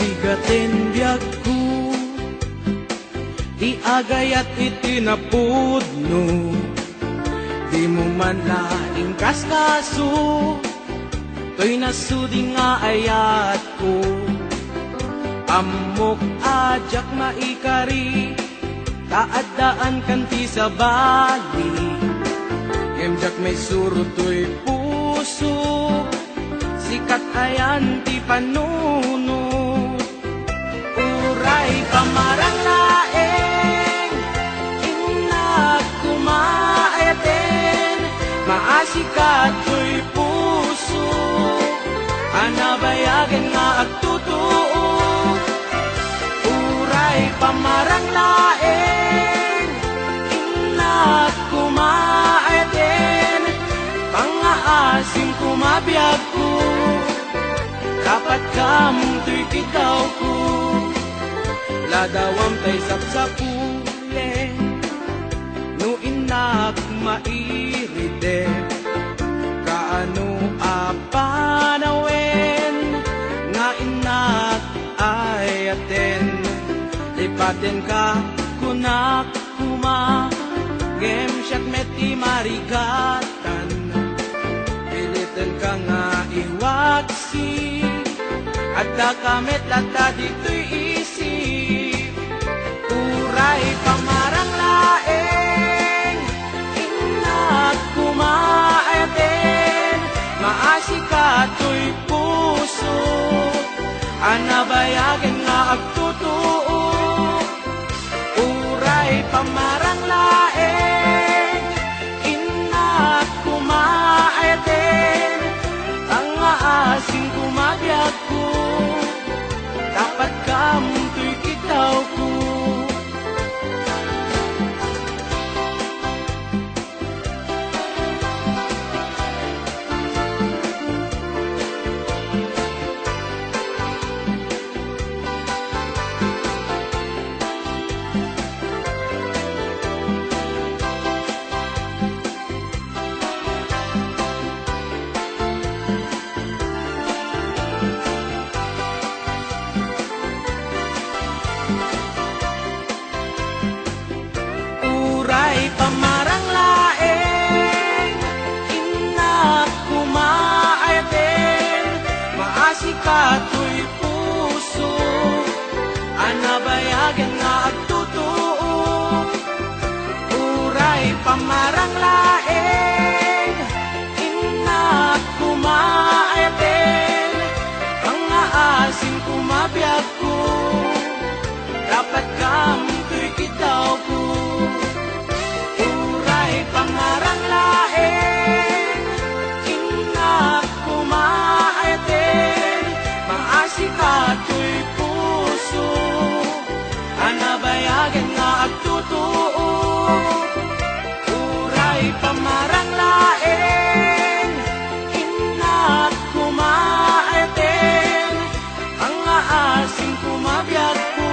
bigatin biyag ko, di agayat itinapudno, di mo man laing kaskaso, to'y nasudi nga ayat ko. Amok ajak maikari, kaadaan kanti sa bali, Kemjak may suro to'y puso, sikat ayan ti panunod. Uray pamarang laeng, inag kumaayaten, maasikat to'y puso, anabayagan nga agtutuo. Uray pamarang laeng, inag kumaayaten, pangaasim kumabiyag ko, dapat kamong to'y kitaw ko. Ladawam tay sapsapule, no inak mairide, kaano apanawen, nga inak ayaten, lipaten ka kunak kuma, gemsyat meti marigatan, pilitin ka nga iwaksi, at kamet lata dito'y isip. Uray pamarang laeng, inak kumaayaten, maasika to'y puso, anabayagan nga agtutuo. Uray pamarang laeng, inak kumaayaten, pangaasin kumabiyag ko, dapat kamong to'y kitaw ko. Pamarang laeng, inak kumaayaten, maasika to'y puso, anabayagan nga agtutuo. Uray pamarang laeng, inak kumaayaten, pangaasim kumabiyag ko, dapat kamong to'y kitaw ko. Pamarang laeng, inak kumaayaten, maasika to'y puso, anabayagan nga agtutuo. Uray pamarang laeng, inak kumaayaten, ang aasim kumabiyag ko,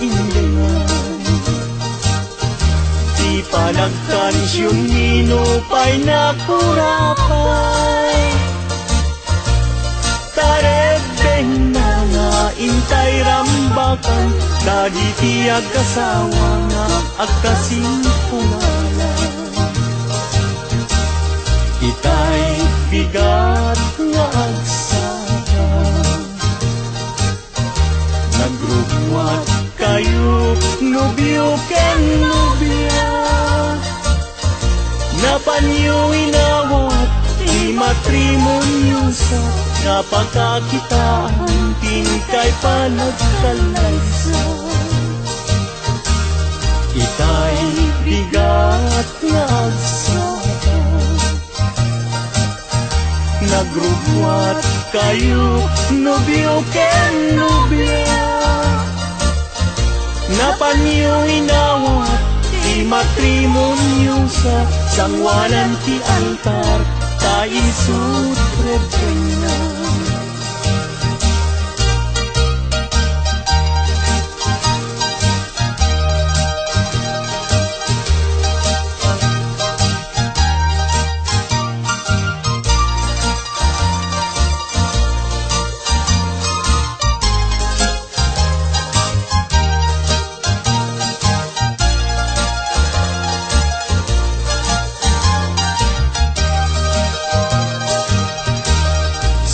indengan. Di pa nagtansyon minupay na kurapay, tarebeng na nga intay rambakan, dagiti agkasawa nga agkasimpunalan. Itay bigat nga agsayang, nagrugwat kayo nubyo ken nubya, napanyo inawat di matrimonyo sa napakakitaan tinkay panagkalaysa. Itay bigat nga agsayang, nagrugwat kayo nubyo ken nubya, napanyo inawat di matrimonyo sa sangwanan ti altar tain sutrebena.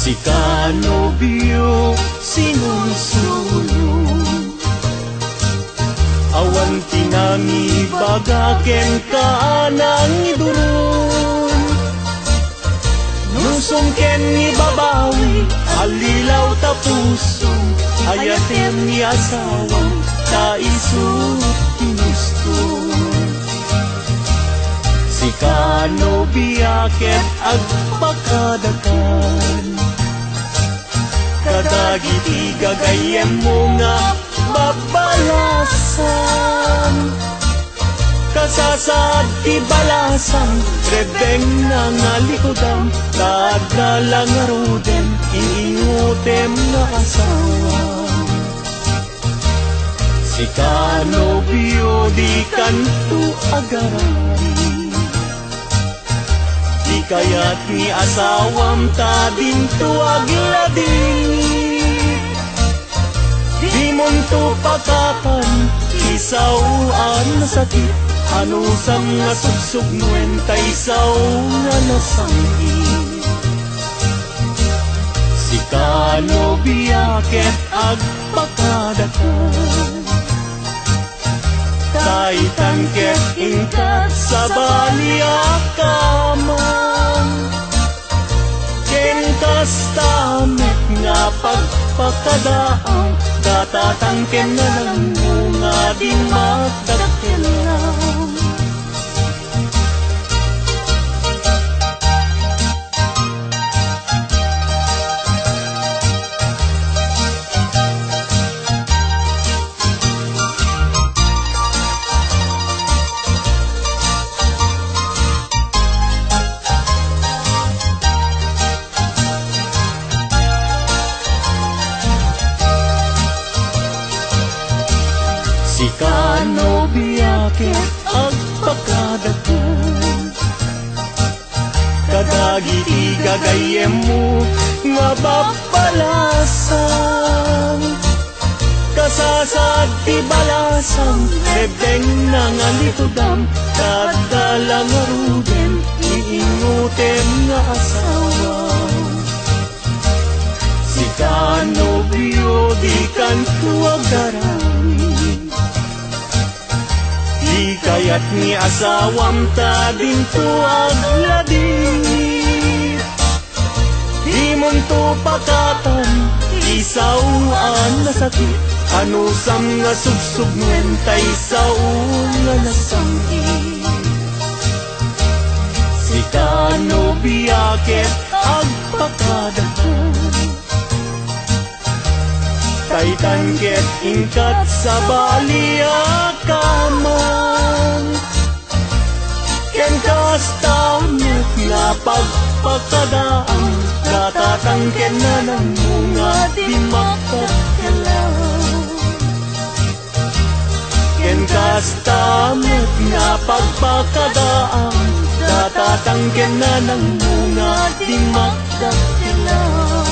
Si kanobyo sinusulong, awan tinangi bagaken kaanang idurun, nusong ken ni babawi alilaw tapusong, ayatem ni asawang taisut tinustong. Si kanobya ket agpakadakan, kadagiti gagayem mo nga babalasan, kasasad ti balasan rebeng na nga likodam, tagdalang aruden iingutem nga asawa. Si kanobyo di kanto agarari, di kayat ni asawam ta dinto aglading, di monto pakatan isawaan na sakit, anusam nga sugsug nuwenta isaw nga nasangit. Si kanobya ket agpakadakan, taitan ket ingkat sa baliakaman, ken kastamet nga pagpakadaang, datatangken na lang nga di magdakkelang. Si kanobya ket agpakadakan, kadagiti gagayem mo nga babalasan, kasasad ti balasang rebeng na nga litudam, kadalang aruden iingutem nga asawa. Si kanobyo di kanto agarami, di kayat ni asawam ta dinto aglading, di monto pakatan isawaan na sakit, anusam nga sugsug nuwenta isaw nga nasangit. Si kanobya ket agpakadakan, taitan ket ingkat sa baliakaman, ken kastamet nga pagpakadaang, natatangken na ng mga di makakalaw. Kastamet nga pagpakadaang tatatangken na ng bunga di magdakilaw.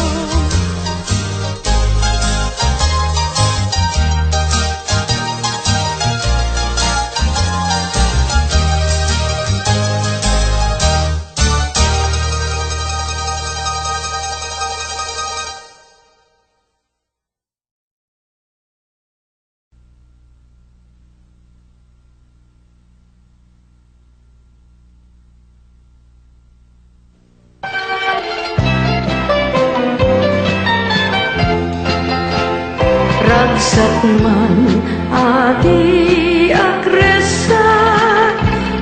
Ragsak man adi agresat,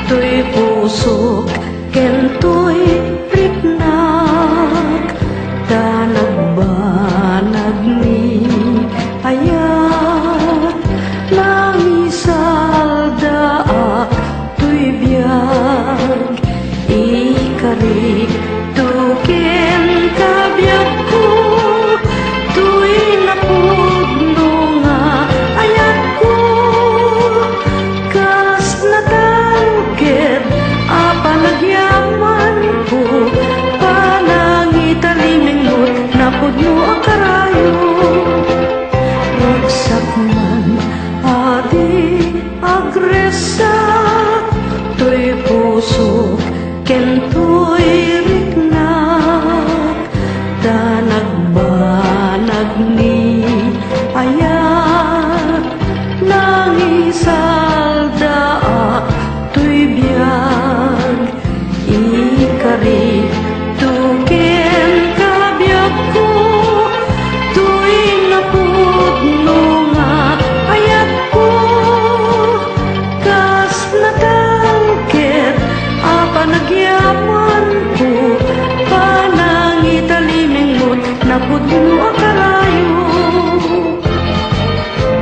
tuy pusok ken tuy riknak, danagbanag ni ayat, nangisal daak tuy biyag, ikarik tuken kabiyag ko, tuy napudno nga ayat ko, kas natalged apanagyaman ko, panangitalimingod napudno ang karayo. Ragsak man adi agresat, tuy pusok ken tuy riknak, danagbanag ni ayat, nangisal daak tuy biyag, ikari tuken kabiyag ko, tuy napudno nga ayat ko, kas natalged apanagyaman ko, panangitalimingod napudno ang karayo.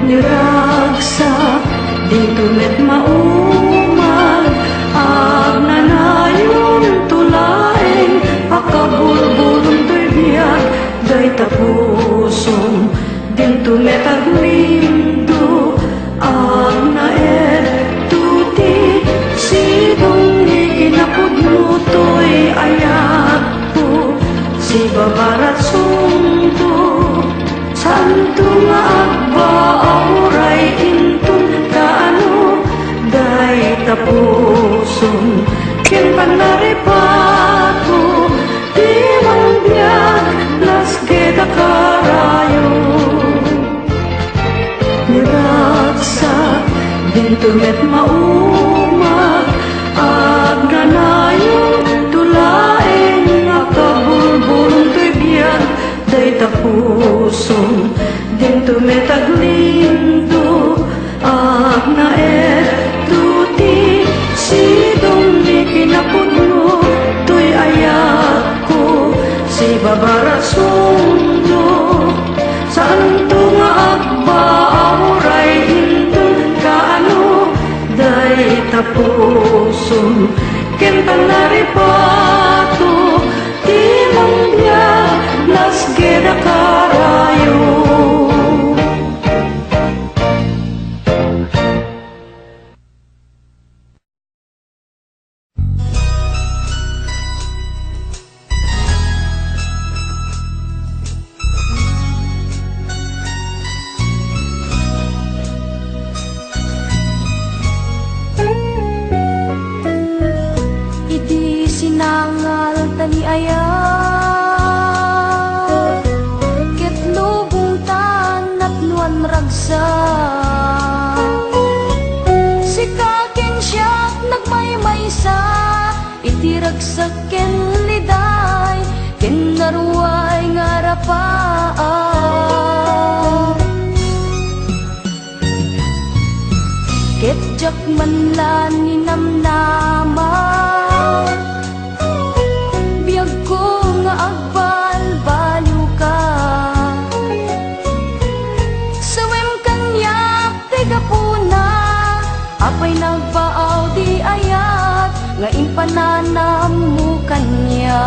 Niragsak dito met maumag, agnanayon tulaeng akabulbulong tuy biyag, day tapusong dito met aglindo, agnaed tuti sidong ikinapudno tuy ayat ko, si babarat sungto santo nga agba auray intun kaano, day tapuson ken panaripato, di man biyag lasgeda karayo. Niragsak dito met maumag, agnanayon tulaeng akabulbulong tuy biyag, day tapusong dito met aglindo, agnaed tuti sidong ikinapudno tuy ayat ko, si babarat sungdo santo nga agba auray intun kaano, day tapusong ken panaripato, di man biyag lasgeda karayo. Idi sinangal tani ayat, ket lubong tanat nuan ragsak, si kaken siyak nagmaymaysa, iti ragsak ken liday, ken naruay ngarapaan, ket jak manlan ni namnama, biyag ko nga agbalbalyo ka, sawem kanyak tigapuna, apay nagbaaw di ayat, nga impananam mo kanya.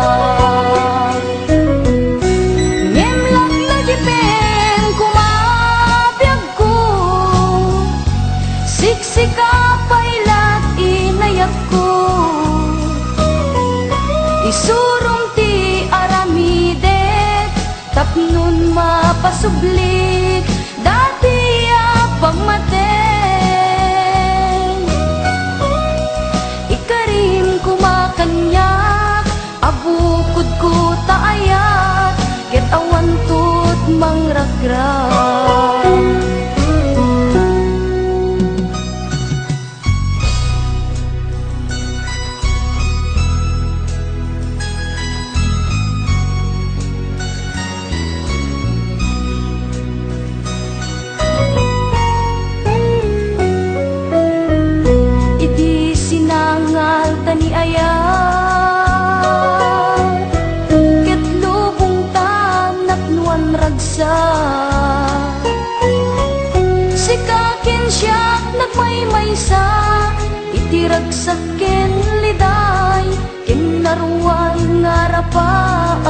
Ngemlak lagi pen kumabiyag ko, si Siksika pailat inayak ko, isurong ti aramidet, tapnon mapasublik, dati apang maten. Ikarim kumakanyak, abukod ko taayat, ket awan tut mangragrat. Tani ayat, ket lubong tanak nuan ragsa. Sikakin siyak nagmaymaysa, itiragsak ken liday, ken naruan ngarapaat.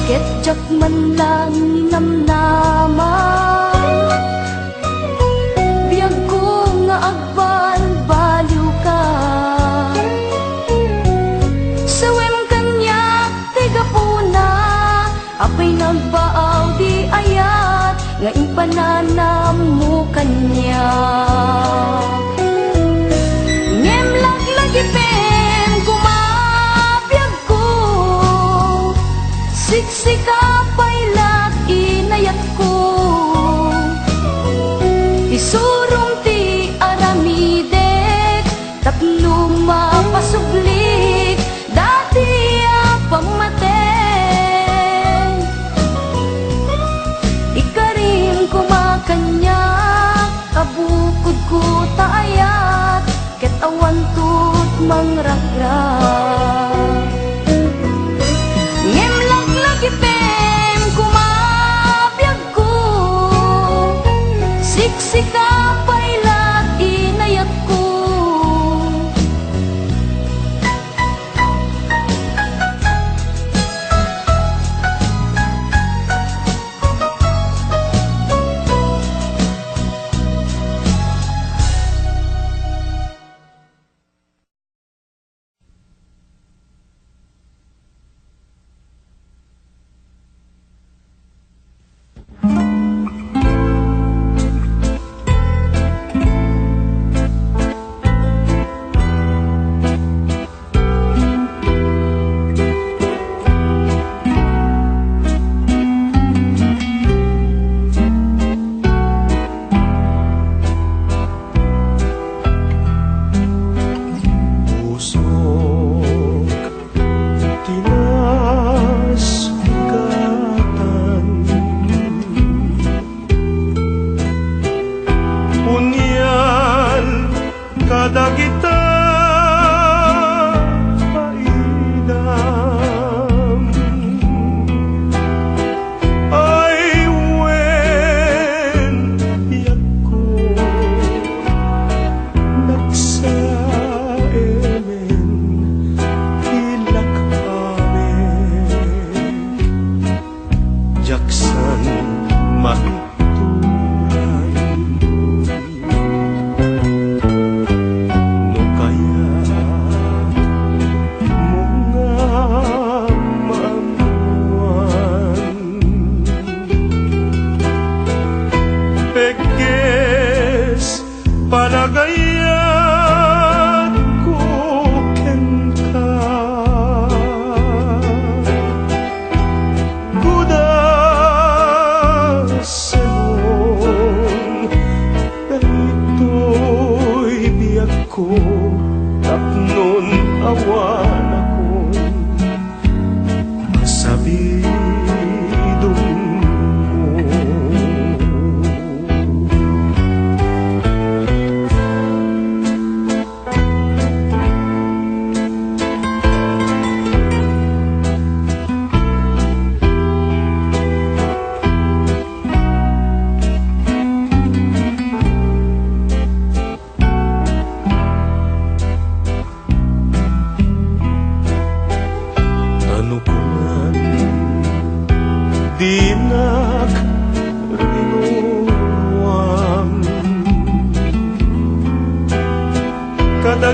Ket jak man lang ninamnama, agbal-baliw ka. Sawem kanya tiga puna, apay nagbaaw di ayat, nga impananam mo kanya. Ngem laglagipin kumabiyag ko, siksika pailat inayat ko, isurong tapno mapasublik, dati apang maten. Ikarim kumakanyak, abukod ko taayat, ket awan tut mangragrat. Ngem laglagipem kumabiyag ko, siksika pailat inayat ko.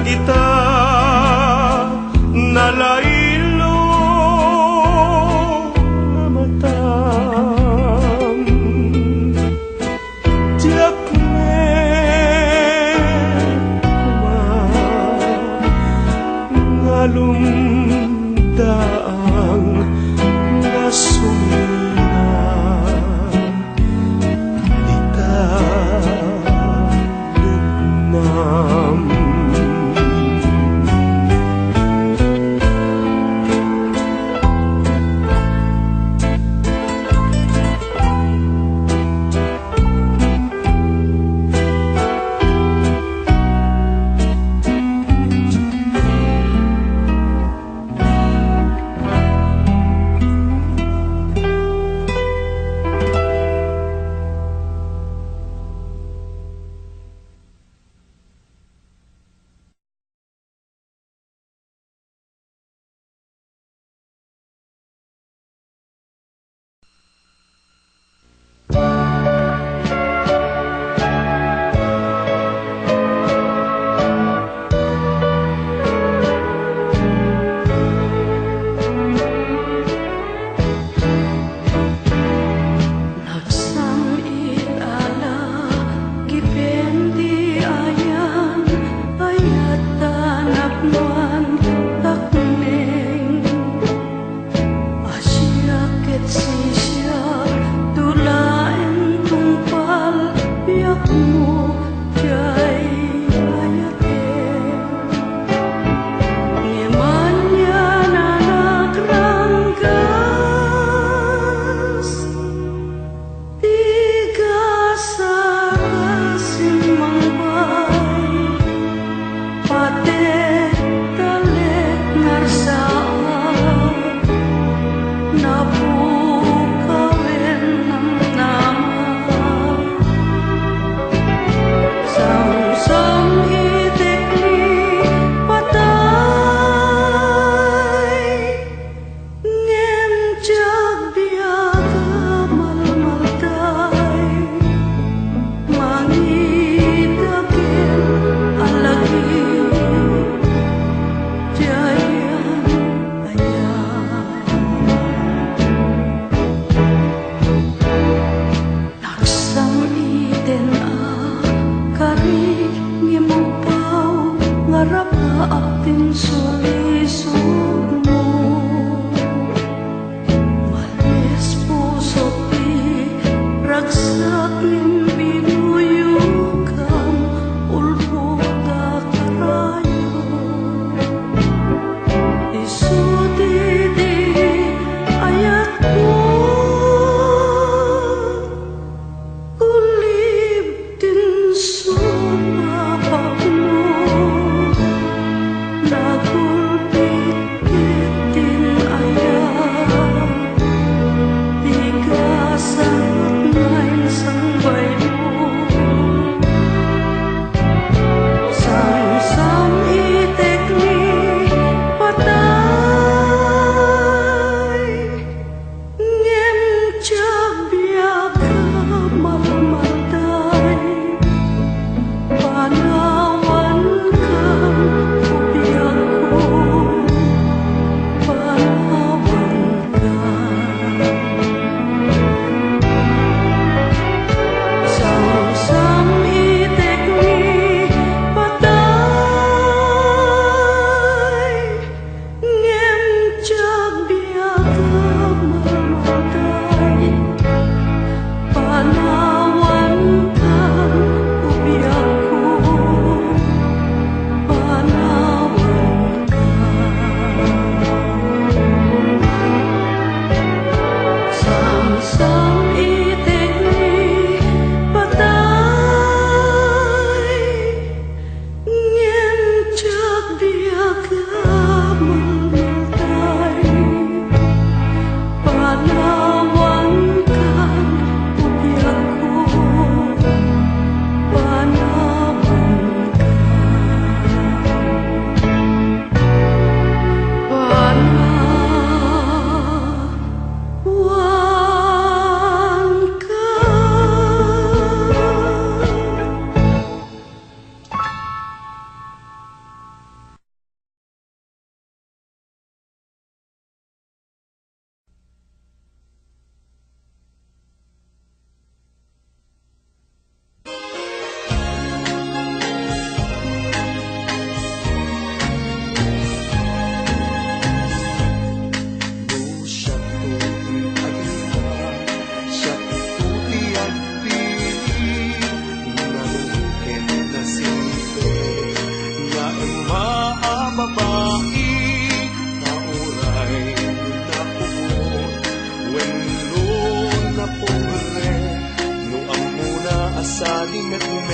dagita nalaylo nga matam tiyak ngalumdaang nasumina dita dugnam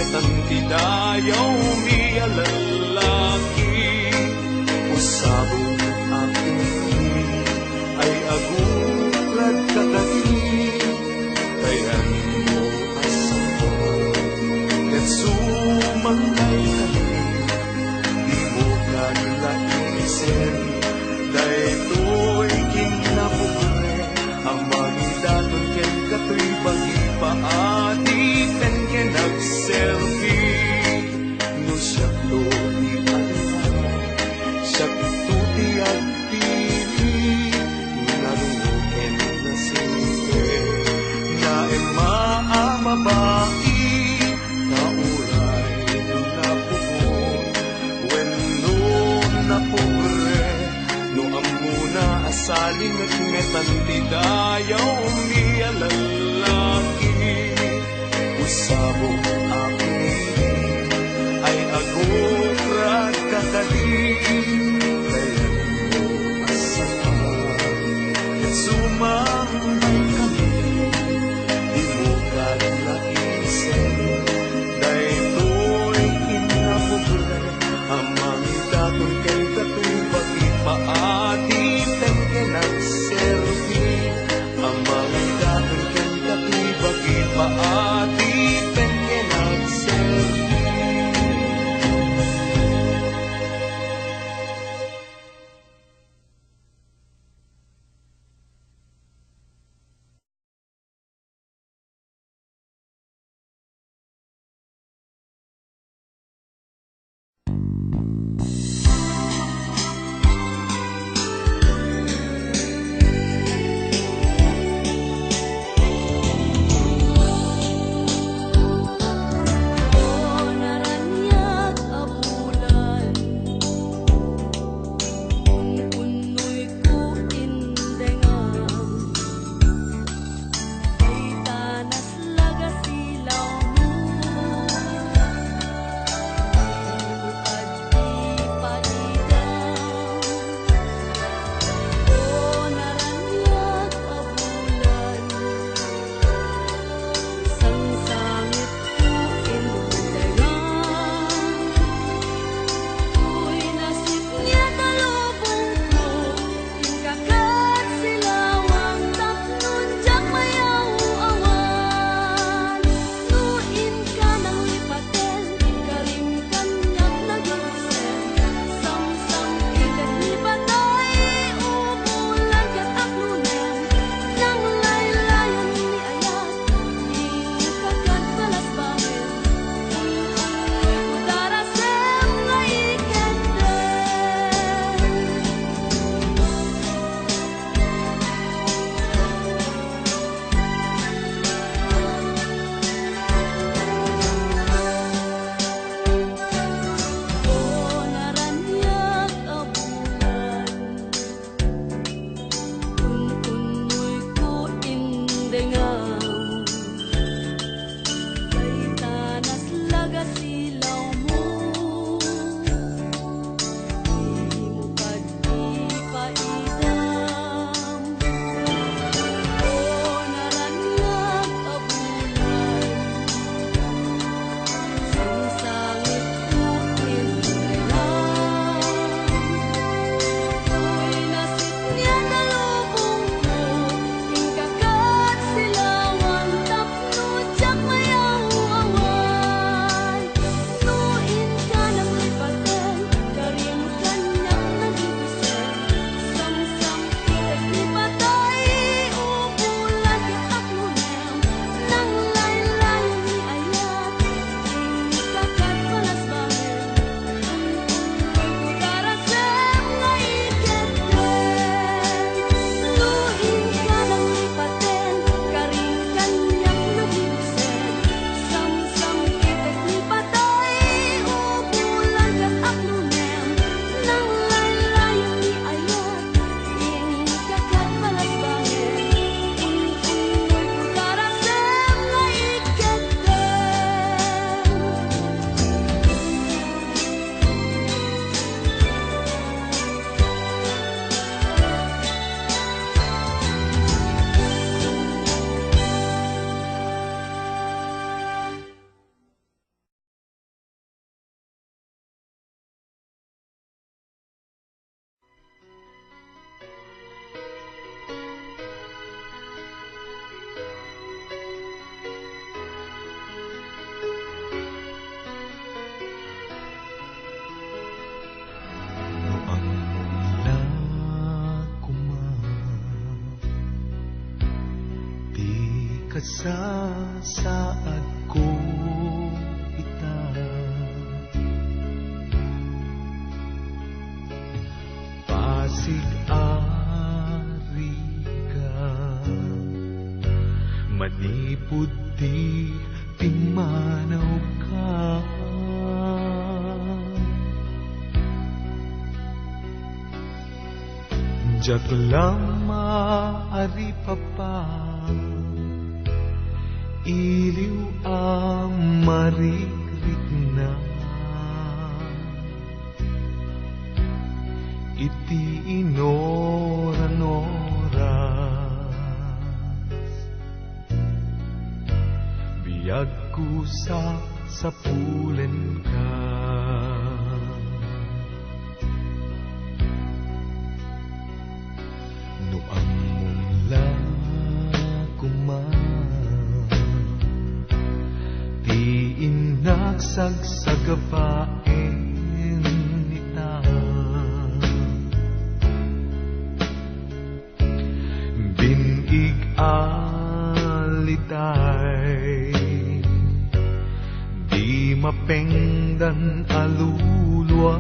metan tidayaw mi alalaki usabong ako ay agurad kakati kayan mo asawa ket sumangay kami di mo kanlaisen daytoy kinapugre ang mangidaton ken katoy bagi paadi ken nag-selfie no siya to di alala siya to di agpili naruken na simple na mababai kauray na pupon when no napugre no amuna asalin at metantidayaw mi alalaki usabong ako ay agurad kakali kayan mo asahan at sumambay kami di mo kanlaisen daytoy kinabubre ang mangidaton kay katubag ipaati ten kenag-selfie ang mangidaton kay sa saad ko ita. Pasig-ari ka, manipod di pimanaw ka. Diyak lang maari papa, iliw ang marikrik na. Iti inoran-oras, biyag ko sa sapulen ka. No ang mula kuman, di inagsagsabain ita. Binig alitay, di mapengdan aluluwa.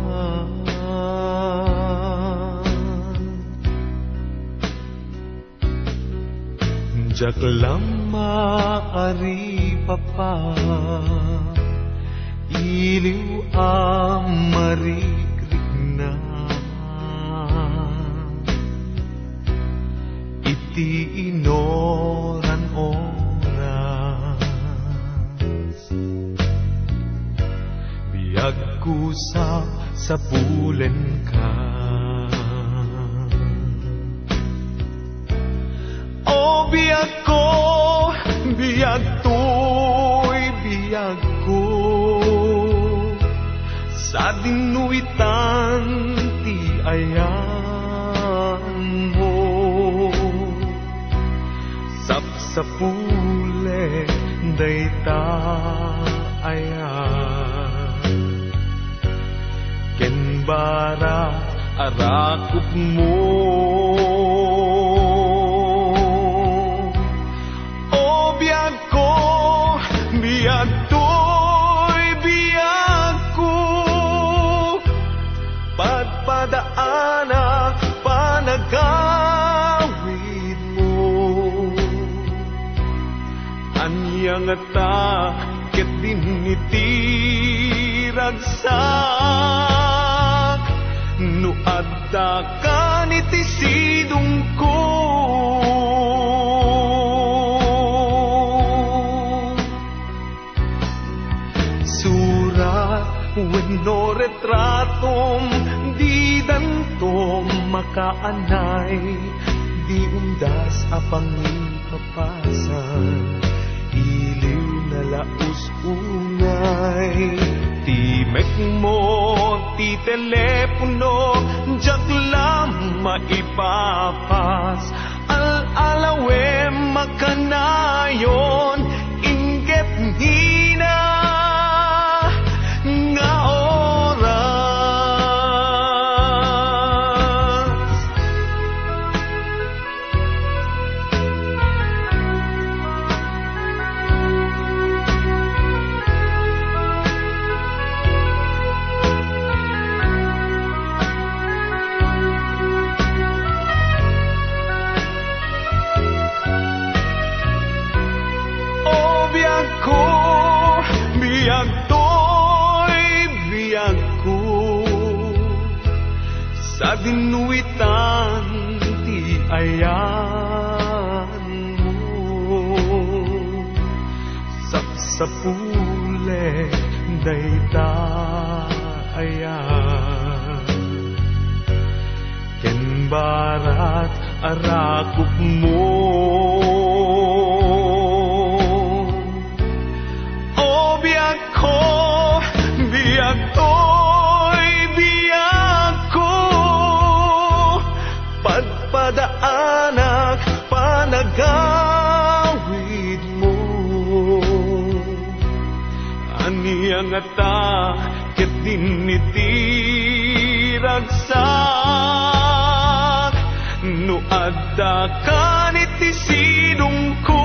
Diyak lang maari papa, iliw ang marikrik na. Iti inoran-oras, biyag ko sa sapulen ka. Biyag ko, biyag to'y biyag ko, sa dinuitan ti ayan mo. Sapsapule dayta ayan, kenbara arakop mo. Biyag to'y biyag ko, padpadaanak panagawid mo. Anyang ata ket dinitiragsak, no adda ka nitisidong ko. Wenno retratom di dantom makaanay, di undas apang ipapasan, iliw na laus ungay. Timek mo ti telepono, diyak lang maipapas, al-alawe makanayon, inggit hina nga oras. O biyag ko, biyag sa dinuitan ti ayan mo. Sapsapule dayta ayan, kenbarat arakop mo. O biyag ko, biyag to'y biyag ko, padpadaanak panagawid mo. Aniyang ata ket dinitiragsak, no adda ka nitisidong ko.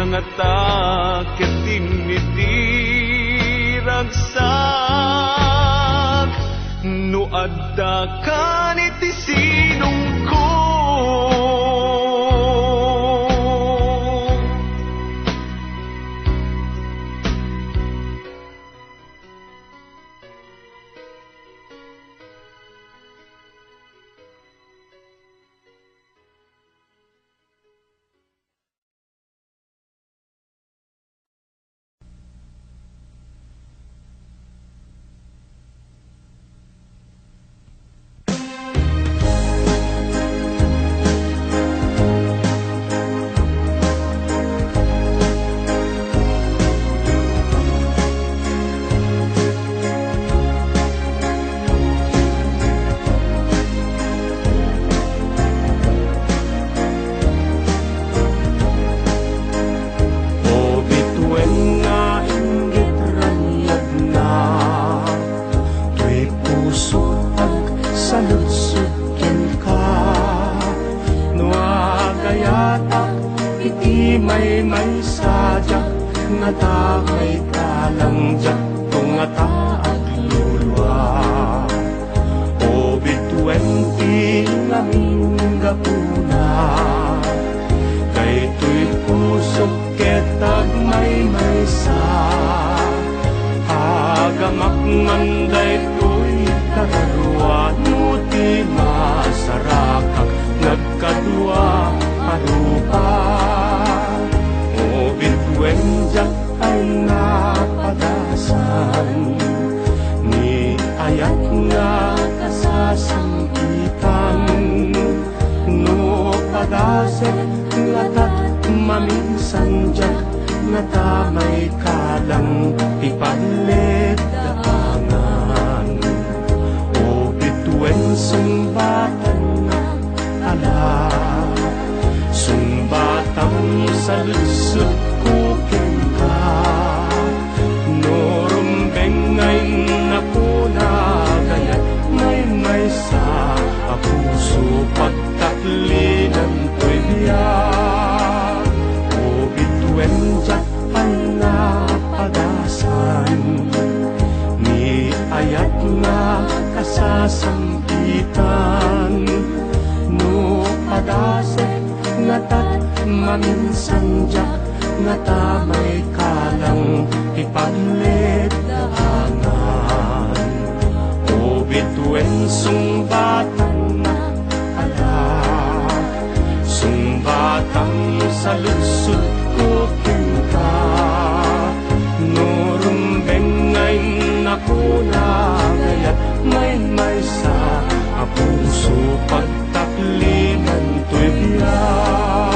Nangata ketinitiraksak no adda ka iti sinong ko. May sadyak nga ta may kalangjak kung nga ta at lulwa. O bituenti nga minggapuna kay tuy pusok ketag may sa agamak manday tuy kararwa nuti masarakak nagkadua arupa. Wenjak ay napadasan ni ayat nga kasasampitan no padasek nga tat maminsan jak nga tamay kalang ipalit daangan o bituen sumbatan ala sumbatang sa lusot pagtaklinan to'y biyak o bituenjak ay napadasan ni ayat nga kasasampitan no padasek nga tat maminsanjak nga tamay kalang ipaglit daanan o bituen sumbatan batang sa lusot ko ka nurumbeng ngay nakuna gayat may sa apuso pagtaklinan to'y biyak.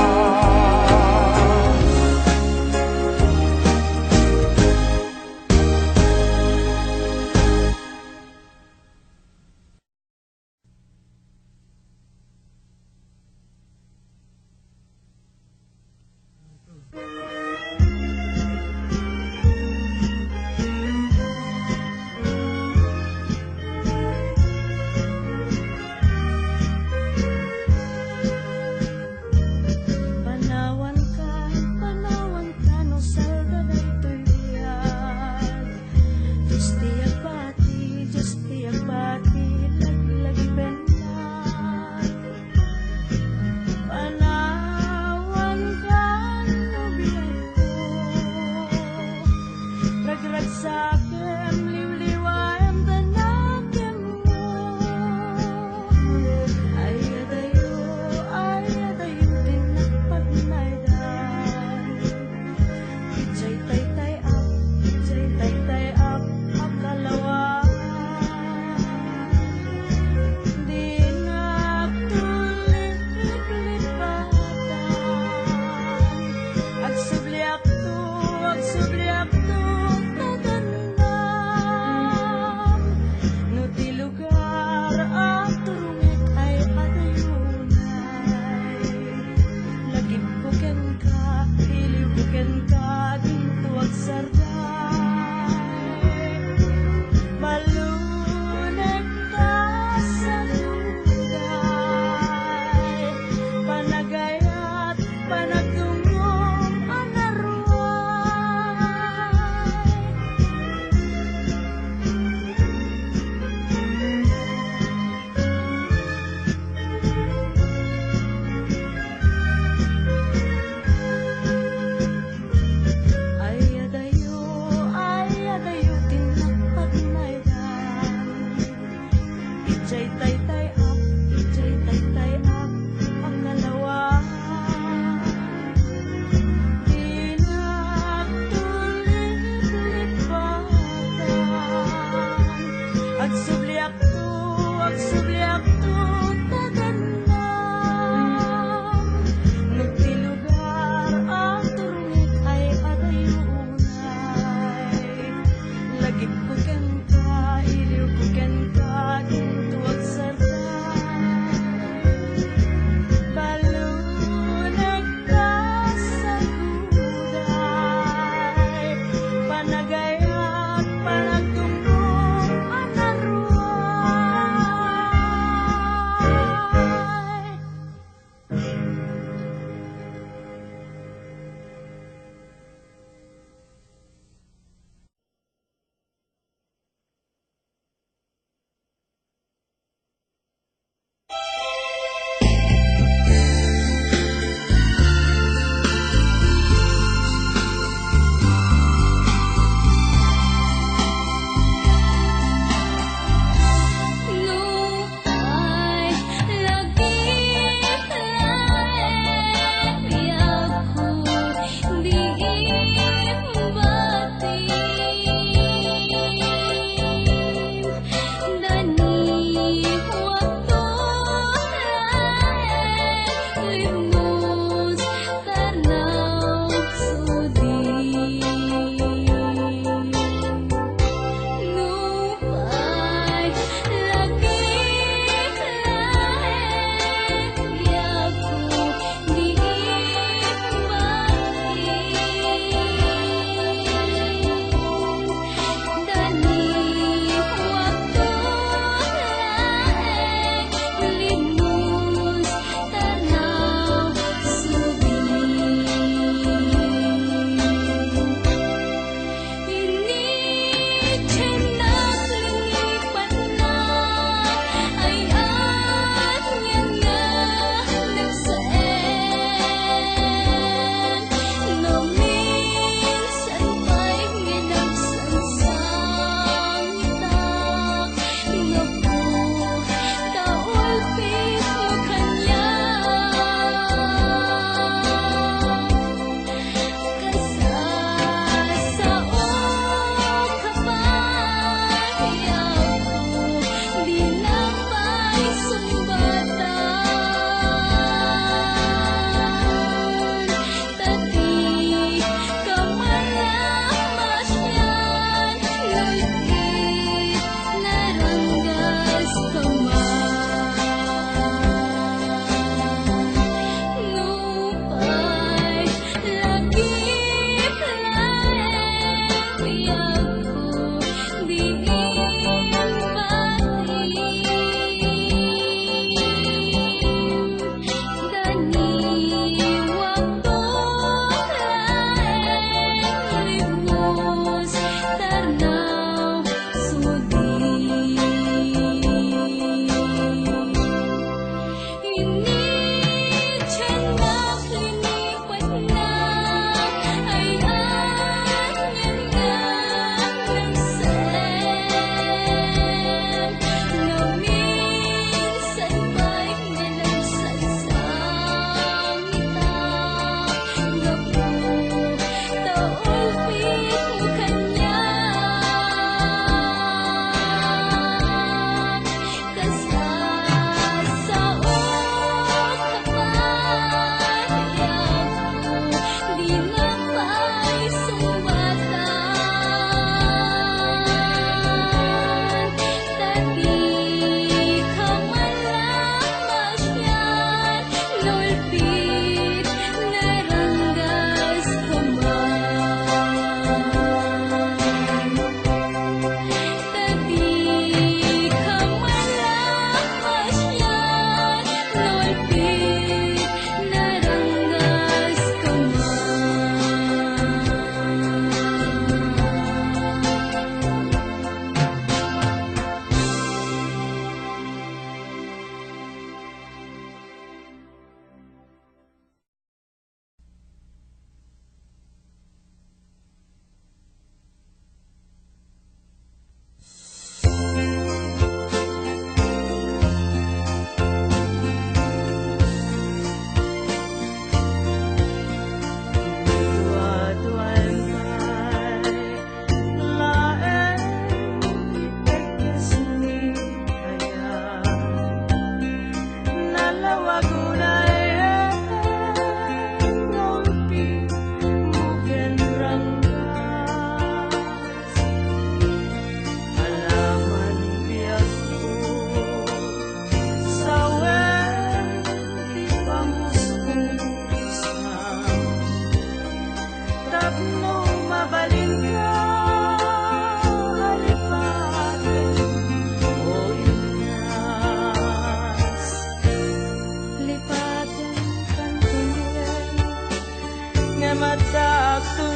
mata aku